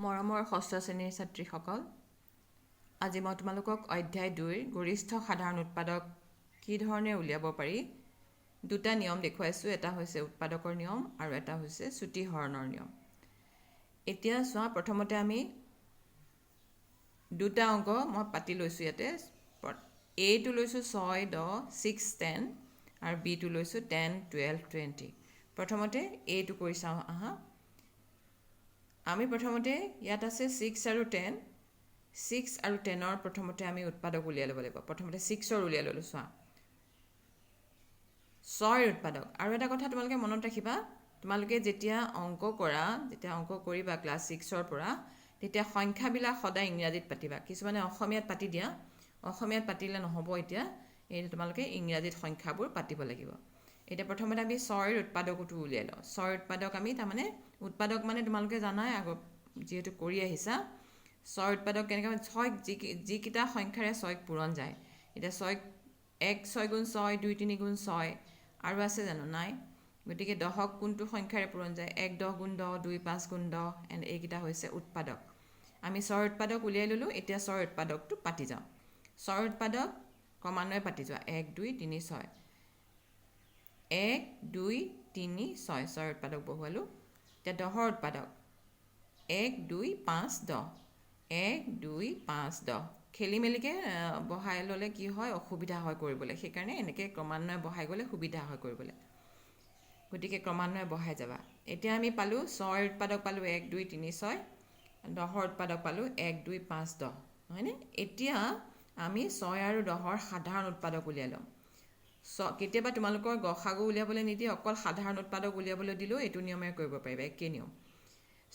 মৰমৰ ষষ্ঠ শ্ৰেণীৰ ছাত্ৰীসকল, আজি মই তোমালোকক অধ্যায় 2ৰ গৰিষ্ঠ সাধাৰণ উৎপাদক কি ধৰণে উলিয়াব পাৰি দুটা নিয়ম দেখুৱাইছোঁ। এটা হৈছে উৎপাদকৰ নিয়ম আৰু এটা হৈছে চুটি হৰণৰ নিয়ম। এতিয়া চোৱা, প্ৰথমতে আমি দুটা অংক মই পাতি লৈছোঁ। ইয়াতে এটো লৈছোঁ 6, 10, 6, 10 আৰু বিটো লৈছোঁ 10, 12, 20। প্ৰথমতে এইটো কৰি চাওঁ আহা। আমি প্ৰথমতে ইয়াত আছে 6 আৰু 10। 6 আৰু 10ৰ প্ৰথমতে আমি উৎপাদক উলিয়াই ল'ব লাগিব। প্ৰথমতে 6ৰ উলিয়াই ল'লোঁ। চোৱা, 6ৰ উৎপাদক। আৰু এটা কথা তোমালোকে মনত ৰাখিবা, তোমালোকে যেতিয়া অংক কৰিবা ক্লাছ 6ৰ পৰা, তেতিয়া সংখ্যাবিলাক সদায় ইংৰাজীত পাতিবা। কিছুমানে অসমীয়াত পাতি দিয়া, অসমীয়াত পাতিলে নহ'ব। এতিয়া এই তোমালোকে ইংৰাজীত সংখ্যাবোৰ পাতিব লাগিব। এতিয়া প্ৰথমতে আমি 6ৰ উৎপাদকটো উলিয়াই লওঁ। 6ৰ উৎপাদক আমি তাৰমানে উৎপাদক মানে তোমালোকে জানাই, আগত যিহেতু কৰি আহিছা। 6ৰ উৎপাদক কেনেকৈ, 6 যিকেইটা সংখ্যাৰে 6ক পূৰণ যায়। এতিয়া 6 1 6 গুণ 6, 2 3 গুণ 6 আৰু আছে জানো? নাই। গতিকে 10ক কোনটো সংখ্যাৰে পূৰণ যায়? 1 10 গুণ 10, 2 5 গুণ 10, এইকেইটা হৈছে উৎপাদক। আমি 6ৰ উৎপাদক উলিয়াই ল'লোঁ। এতিয়া 6ৰ উৎপাদকটো পাতি যাওঁ। 6ৰ উৎপাদক ক্ৰমান্বয়ে পাতি যোৱা। 1 2 3 6, 1 2 3 6, 6ৰ উৎপাদক বহুৱালোঁ। এতিয়া 10ৰ উৎপাদক 1 2 5 10, 1 2 5 10। খেলি মেলিকৈ বহাই ল'লে কি হয়, অসুবিধা হয় কৰিবলৈ। সেইকাৰণে এনেকৈ ক্ৰমান্বয়ে বহাই গ'লে সুবিধা হয় কৰিবলৈ। গতিকে ক্ৰমান্বয়ে বহাই যাবা। এতিয়া আমি পালোঁ 6ৰ উৎপাদক পালোঁ 1 2 3 6, 10ৰ উৎপাদক পালোঁ 1 2 5 10, হয়নে? এতিয়া আমি 6 আৰু 10ৰ সাধাৰণ উৎপাদক উলিয়াই ল'ম। কেতিয়াবা তোমালোকৰ গসাগু উলিয়াবলৈ নিদিয়ে, অকল সাধাৰণ উৎপাদক উলিয়াবলৈ দিলেও এইটো নিয়মেৰে কৰিব পাৰিবা। একেই নিয়ম।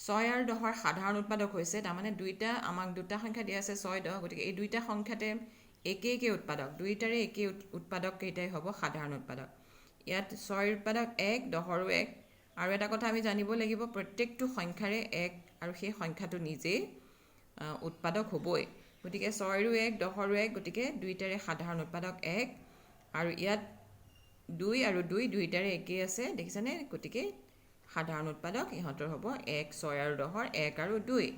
6 আৰু 10ৰ সাধাৰণ উৎপাদক হৈছে, তাৰমানে আমাক দুটা সংখ্যা দিয়া আছে 6 10, গতিকে এই দুইটা সংখ্যাতে একে উৎপাদক, দুইটাৰে একে উৎপাদক কেইটাই হ'ব সাধাৰণ উৎপাদক। ইয়াত 6ৰ উৎপাদক 1, 10ৰো 1। আৰু এটা কথা আমি জানিব লাগিব, প্ৰত্যেকটো সংখ্যাৰে 1 আৰু সেই সংখ্যাটো নিজেই উৎপাদক হ'বই। গতিকে 6ৰো 1, 10ৰো 1, গতিকে দুইটাৰে সাধাৰণ উৎপাদক 1। আৰু ইয়াত 2 আৰু 2 দুইটাৰে একেই আছে, দেখিছানে? গতিকে সাধাৰণ উৎপাদক ইহঁতৰ হ'ব 1, 6 আৰু 10ৰ 1 আৰু 2।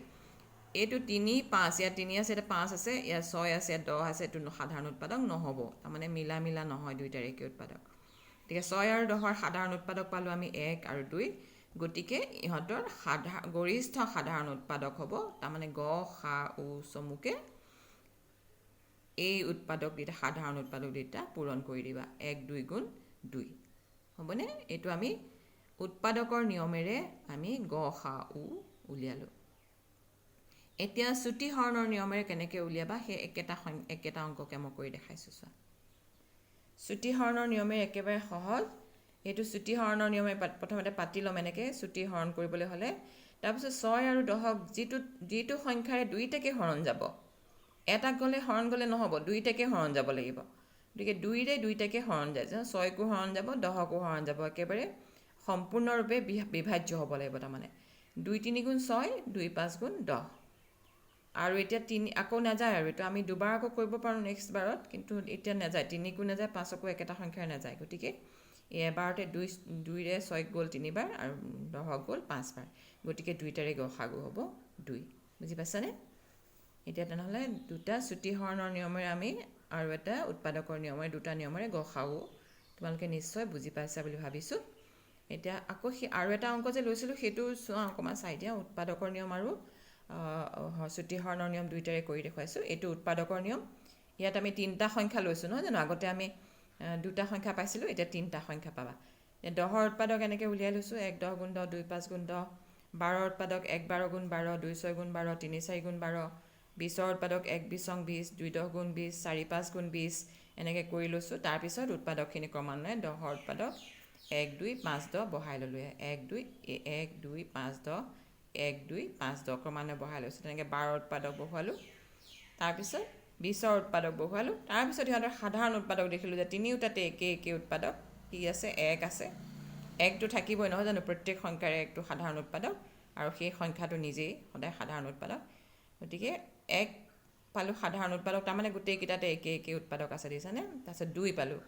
এইটো 3 5, ইয়াত 3 আছে, ইয়াত 5 আছে, ইয়াত 6 আছে, ইয়াত 10 আছে, এইটো সাধাৰণ উৎপাদক নহ'ব। তাৰমানে মিলা নহয়, দুইটাৰে একে উৎপাদক। গতিকে 6 আৰু 10ৰ সাধাৰণ উৎপাদক পালোঁ আমি 1 আৰু 2। গতিকে ইহঁতৰ গৰিষ্ঠ সাধাৰণ উৎপাদক হ'ব, তাৰমানে গ সা উ চমুকে এই উৎপাদক দুটা, সাধাৰণ উৎপাদক দুটা পূৰণ কৰি দিবা। 1 2 গুণ 2, হ'বনে? এইটো আমি উৎপাদকৰ নিয়মেৰে আমি গ সা উ উলিয়ালোঁ। এতিয়া চুটি হৰণৰ নিয়মেৰে কেনেকৈ উলিয়াবা, সেই একেটা অংককে মই কৰি দেখাইছোঁ। চোৱা, চুটি হৰণৰ নিয়মেৰে একেবাৰে সহজ। এইটো চুটি হৰণৰ নিয়মেৰে প্ৰথমতে পাতি ল'ম এনেকৈ চুটি হৰণ কৰিবলৈ হ'লে। তাৰপিছত 6 আৰু 10ক যিটো সংখ্যাৰে দুইটাকে হৰণ যাব, এটাক হৰণ গ'লে নহ'ব, দুইটাকে হৰণ যাব লাগিব। গতিকে 2ৰে দুইটাকে হৰণ যায়, 6কো হৰণ যাব, 10কো হৰণ যাব, একেবাৰে সম্পূৰ্ণৰূপে বিভাজ্য হ'ব লাগিব। তাৰমানে 2 3 গুণ 6, 2 5 গুণ 10। আৰু এতিয়া 3 আকৌ নাযায়, আৰু এইটো আমি দুবাৰ আকৌ কৰিব পাৰোঁ নেক্সট বাৰত, কিন্তু এতিয়া নাযায়। 3কো নাযায়, 5কো একেটা সংখ্যাৰে নাযায়। গতিকে এই এবাৰতে 2ৰে 6 গ'ল 3বাৰ আৰু 10 গ'ল 5বাৰ। গতিকে দুইটাৰে গসাগু হ'ব 2। বুজি পাইছানে? এতিয়া তেনেহ'লে দুটা চুটি হৰণৰ নিয়মেৰে আমি আৰু এটা উৎপাদকৰ নিয়মেৰে, দুটা নিয়মেৰে গসাগু তোমালোকে নিশ্চয় বুজি পাইছা বুলি ভাবিছোঁ। এতিয়া আকৌ আৰু এটা অংক যে লৈছিলোঁ, সেইটো চোৱা, অকণমান চাই দিয়া। উৎপাদকৰ নিয়ম আৰু চুটি হৰণৰ নিয়ম দুইটাৰে কৰি দেখুৱাইছোঁ। এইটো উৎপাদকৰ নিয়ম। ইয়াত আমি 3টা সংখ্যা লৈছোঁ, নহয় জানো? আগতে আমি 2টা সংখ্যা পাইছিলোঁ, এতিয়া 3টা সংখ্যা পাবা। 10ৰ উৎপাদক এনেকৈ উলিয়াই লৈছোঁ। 1 10 গুণ 10, 2 5 গুণ 10। 12ৰ উৎপাদক 1 12 গুণ 12, 2 6 গুণ 12, 3 4 গুণ 12। 20ৰ উৎপাদক 1 20 20, 2 10 গুণ 20, 4 5 গুণ 20, এনেকৈ কৰি লৈছোঁ। তাৰপিছত উৎপাদকখিনি ক্ৰমান্বয়ে 10ৰ উৎপাদক 1 2 5 10 বহাই ল'লোঁ। 1 2 5 10, 1 2 5 10 ক্ৰমান্বয়ে বহাই লৈছোঁ। তেনেকৈ 12ৰ উৎপাদক বহুৱালোঁ। তাৰপিছত 20ৰ উৎপাদক বহুৱালোঁ। তাৰপিছত সিহঁতৰ সাধাৰণ উৎপাদক দেখিলোঁ যে তিনিওটাতে একে উৎপাদক কি আছে? 1 আছে। 1টো থাকিবই, নহয় জানো? প্ৰত্যেক সংখ্যাৰে 1টো সাধাৰণ উৎপাদক, আৰু সেই সংখ্যাটো নিজেই সদায় সাধাৰণ উৎপাদক। গতিকে 1 পালোঁ সাধাৰণ উৎপাদক, তাৰমানে গোটেইকেইটাতে একে উৎপাদক আছে, দেখিছানে? তাৰপিছত 2 পালোঁ,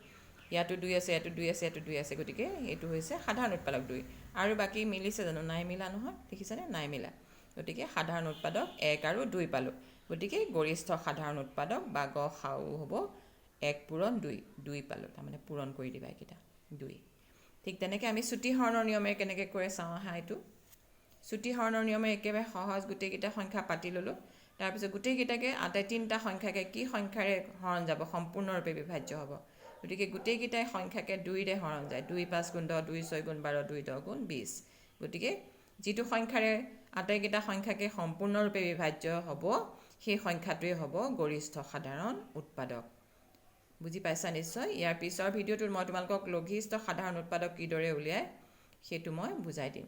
ইয়াতো 2 আছে, ইয়াতো 2 আছে, ইয়াতো 2 আছে। গতিকে এইটো হৈছে সাধাৰণ উৎপাদক 2। আৰু বাকী মিলিছে জানো? নাই মিলা নহয়, দেখিছানে? নাই মিলা। গতিকে সাধাৰণ উৎপাদক 1 আৰু 2 পালোঁ। গতিকে গৰিষ্ঠ সাধাৰণ উৎপাদক বা গ সা উ হ'ব 1 পূৰণ 2, 2 পালোঁ। তাৰমানে পূৰণ কৰি দিবা এইকেইটা 2। ঠিক তেনেকৈ আমি চুটি হৰণৰ নিয়মেৰে কেনেকৈ কৰে চাওঁ আহা। এইটো চুটি হৰণৰ নিয়মেৰে একেবাৰে সহজ গোটেইকেইটা সংখ্যা পাতি ল'লোঁ। তাৰপিছত গোটেইকেইটাকে আটাই 3টা সংখ্যাকে কি সংখ্যাৰে হৰণ যাব, সম্পূৰ্ণৰূপে বিভাজ্য হ'ব। গতিকে গোটেইকেইটাই সংখ্যাকে 2ৰে হৰণ যায়। 2 5 গুণ 10, 2 6 গুণ 12, 2 10 গুণ 20। গতিকে যিটো সংখ্যাৰে আটাইকেইটা সংখ্যাকে সম্পূৰ্ণৰূপে বিভাজ্য হ'ব সেই সংখ্যাটোৱে হ'ব গৰিষ্ঠ সাধাৰণ উৎপাদক। বুজি পাইছা নিশ্চয়। ইয়াৰ পিছৰ ভিডিঅ'টোত মই তোমালোকক লঘিষ্ঠ সাধাৰণ উৎপাদক কিদৰে উলিয়াই সেইটো মই বুজাই দিম।